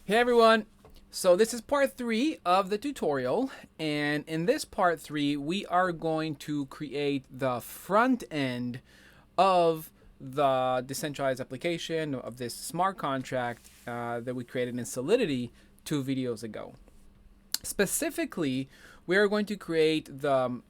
Hey everyone! So this is part 3 of the tutorial, and in this part 3 we are going to create the front end of the decentralized application of this smart contract that we created in Solidity 2 videos ago. Specifically, we are going to create the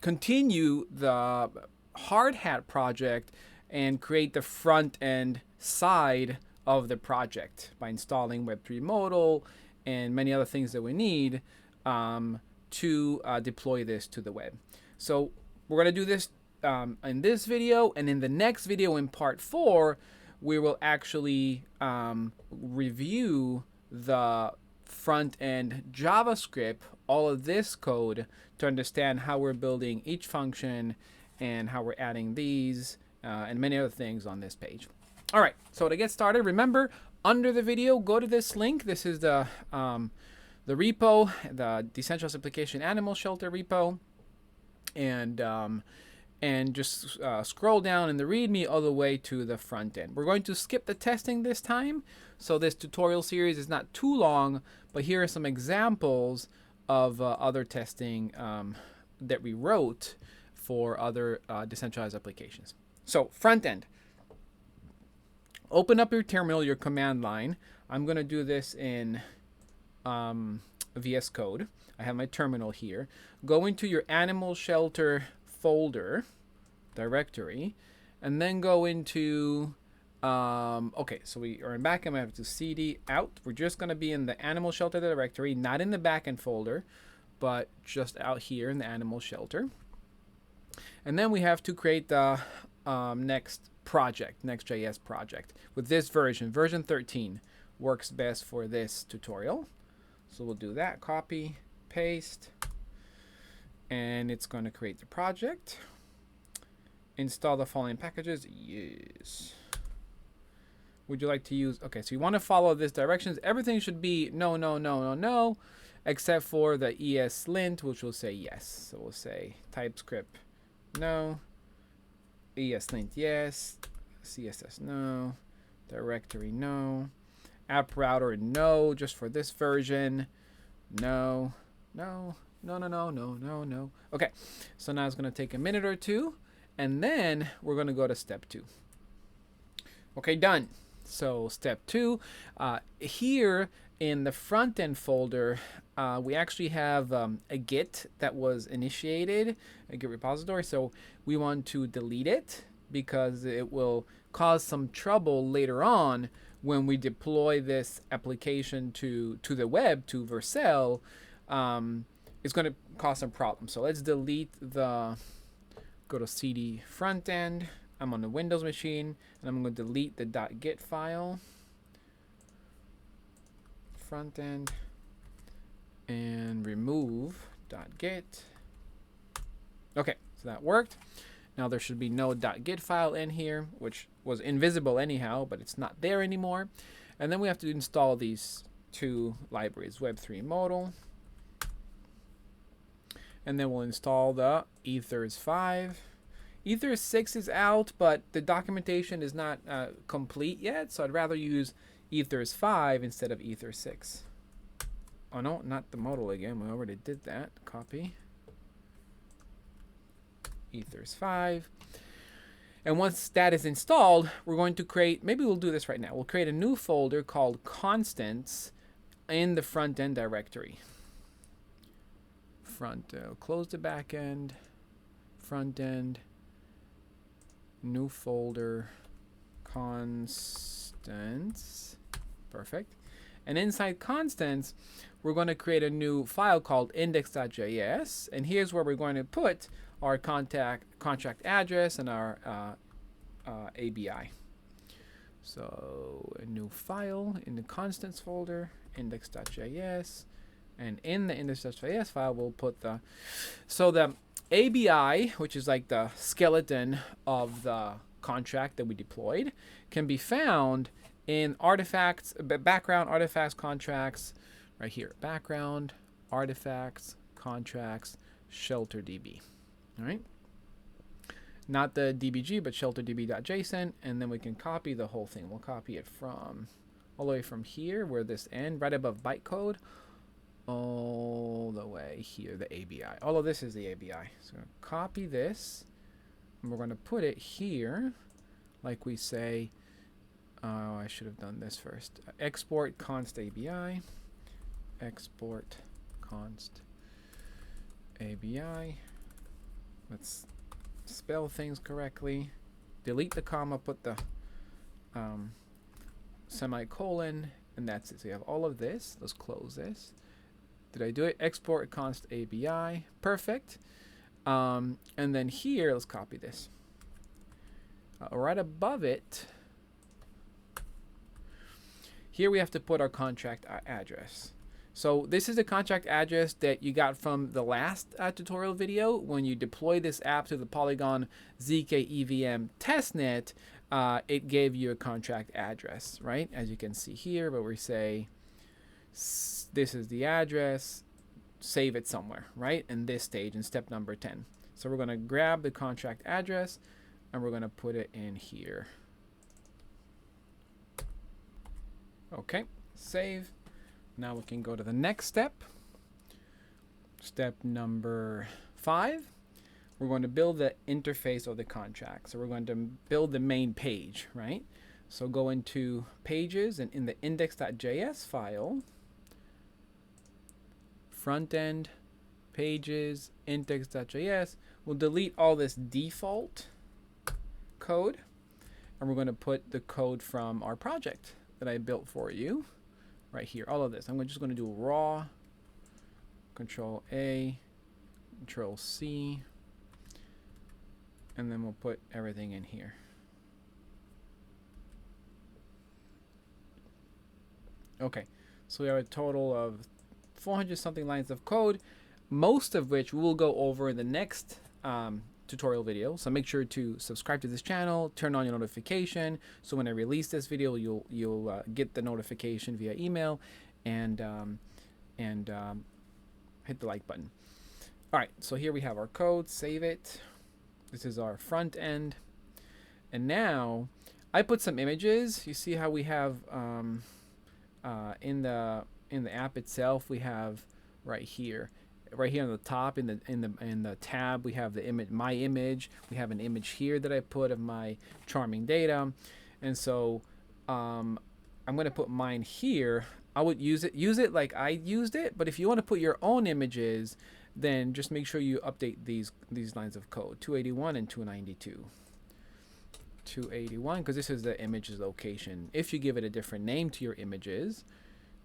continue the hardhat project and create the front end side of the project by installing Web3 modal and many other things that we need to deploy this to the web. So we're going to do this in this video, and in the next video in part 4 we will actually review the front end JavaScript, all of this code, to understand how we're building each function and how we're adding these and many other things on this page. All right, so to get started, remember, under the video, go to this link. This is the repo, the Decentralized Application Animal Shelter repo, and just scroll down in the README all the way to the front end. We're going to skip the testing this time, so this tutorial series is not too long, but here are some examples of other testing that we wrote for other decentralized applications. So front end. Open up your terminal, your command line. I'm going to do this in VS Code. I have my terminal here. Go into your animal shelter folder directory, and then go into okay, so we are in backend. I have to cd out. We're just going to be in the animal shelter directory, not in the backend folder, but just out here in the animal shelter. And then we have to create the next project, Next.js project with this version 13 works best for this tutorial. So we'll do that, copy, paste, and it's going to create the project. Install the following packages. Yes. Would you like to use, okay, so you want to follow this directions. Everything should be no, except for the ESLint, which will say yes. So we'll say TypeScript no, ESLint yes, CSS no, directory no, app router no, just for this version, no. Okay, so now it's going to take a minute or two, and then we're going to go to step 2. Okay, done. So step 2, here in the front end folder, we actually have a Git that was initiated, a Git repository. So we want to delete it because it will cause some trouble later on when we deploy this application to the web, to vercel. It's going to cause some problems. So let's delete the, go to cd front end. I'm on the Windows machine, and I'm going to delete the .git file, front end, and remove .git. Okay, so that worked. Now there should be no .git file in here, which was invisible anyhow, but it's not there anymore. And then we have to install these 2 libraries, Web3 modal, and then we'll install the ethers 5. Ethers 6 is out, but the documentation is not complete yet, so I'd rather use ethers 5 instead of ethers 6. Oh no, not the modal again. We already did that. Copy. Ethers 5. And once that is installed, we're going to create, maybe we'll do this right now. We'll create a new folder called constants in the front end directory. Close the back end, front end, new folder, constants. Perfect. And inside constants, we're going to create a new file called index.js, and here's where we're going to put our contract address and our ABI. So a new file in the constants folder, index.js, and in the index.js file we'll put the, so the ABI, which is like the skeleton of the contract that we deployed, can be found in artifacts, background artifacts, contracts, right here, background artifacts, contracts, shelter DB. All right, not the DBG, but shelterdb.json, and then we can copy the whole thing. We'll copy it from all the way from here where this ends, right above bytecode, all the way here, the ABI. All of this is the ABI. So I'm going to copy this, and we're going to put it here, like we say. Oh, I should have done this first. Export const ABI. Export const ABI. Let's spell things correctly. Delete the comma, put the semicolon, and that's it. So you have all of this. Let's close this. Did I do it? Export const ABI. Perfect. And then here, let's copy this. Right above it, here we have to put our contract address. So this is the contract address that you got from the last tutorial video. When you deploy this app to the Polygon zkEVM testnet, it gave you a contract address, right? As you can see here, but we say this is the address, save it somewhere, right? In this stage, in step number 10. So we're going to grab the contract address and we're going to put it in here. Okay, save. Now we can go to the next step. Step number 5. We're going to build the interface of the contract. So we're going to build the main page, right? So go into pages, and in the index.js file, frontend, pages, index.js, we'll delete all this default code, and we're going to put the code from our project that I built for you right here. All of this. I'm just going to do raw, Control A, Control C, and then we'll put everything in here. Okay, so we have a total of 400 something lines of code, most of which we'll go over in the next tutorial video. So make sure to subscribe to this channel, turn on your notification, so when I release this video, you'll get the notification via email, and hit the like button. All right, so here we have our code. Save it. This is our front end, and now I put some images. You see how we have in the app itself, we have right here on the top in the tab, we have the image, my image. We have an image here that I put of my charming data, and so I'm going to put mine here. I would use it like I used it, but if you want to put your own images, then just make sure you update these lines of code, 281 and 292. 281, because this is the image's location. If you give it a different name to your images,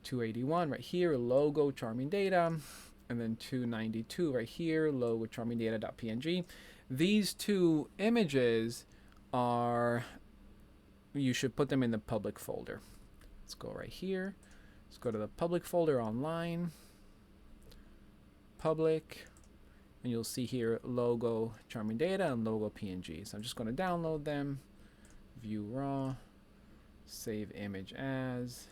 281 right here, logo charming data, and then 292 right here, logo charming data.png. These two images are, you should put them in the public folder. Let's go right here. Let's go to the public folder online, public, and you'll see here logo charming data and logo png. So I'm just going to download them, view raw, save image as,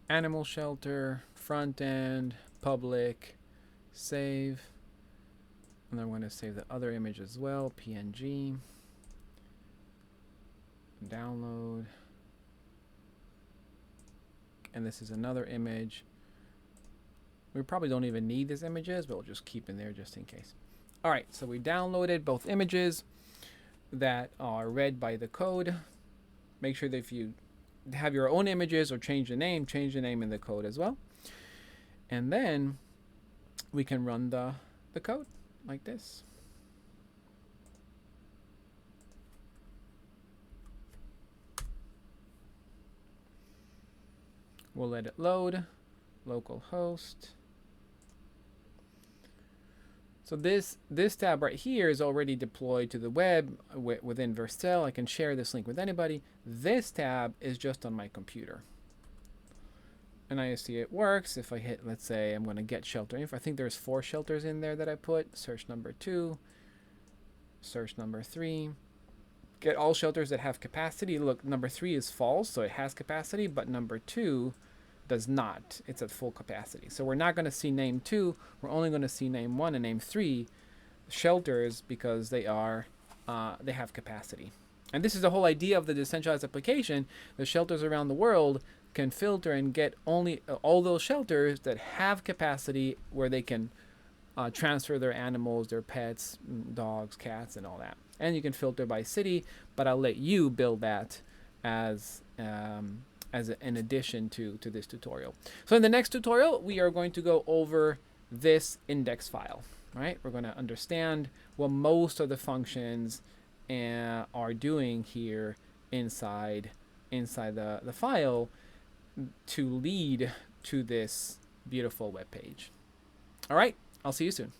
animal shelter, front end, public, save, and I'm going to save the other image as well, png, download, and this is another image. We probably don't even need these images, but we'll just keep in there just in case. All right, so we downloaded both images that are read by the code. Make sure that if you have your own images or change the name in the code as well. And then we can run the code like this. We'll let it load, localhost. So this tab right here is already deployed to the web within Vercel. I can share this link with anybody. This tab is just on my computer. And I see it works. If I hit, let's say I'm going to get shelter info. I think there's 4 shelters in there that I put. Search number 2, search number 3. Get all shelters that have capacity. Look, number 3 is false, so it has capacity, but number 2 does not. It's at full capacity. So we're not going to see name 2. We're only going to see name 1 and name 3 shelters because they are they have capacity. And this is the whole idea of the decentralized application. The shelters around the world can filter and get only all those shelters that have capacity where they can transfer their animals, their pets, dogs, cats, and all that. And you can filter by city, but I'll let you build that as an addition to this tutorial. So in the next tutorial, we are going to go over this index file, right? We're going to understand what most of the functions are doing here inside the file to lead to this beautiful web page. All right, I'll see you soon.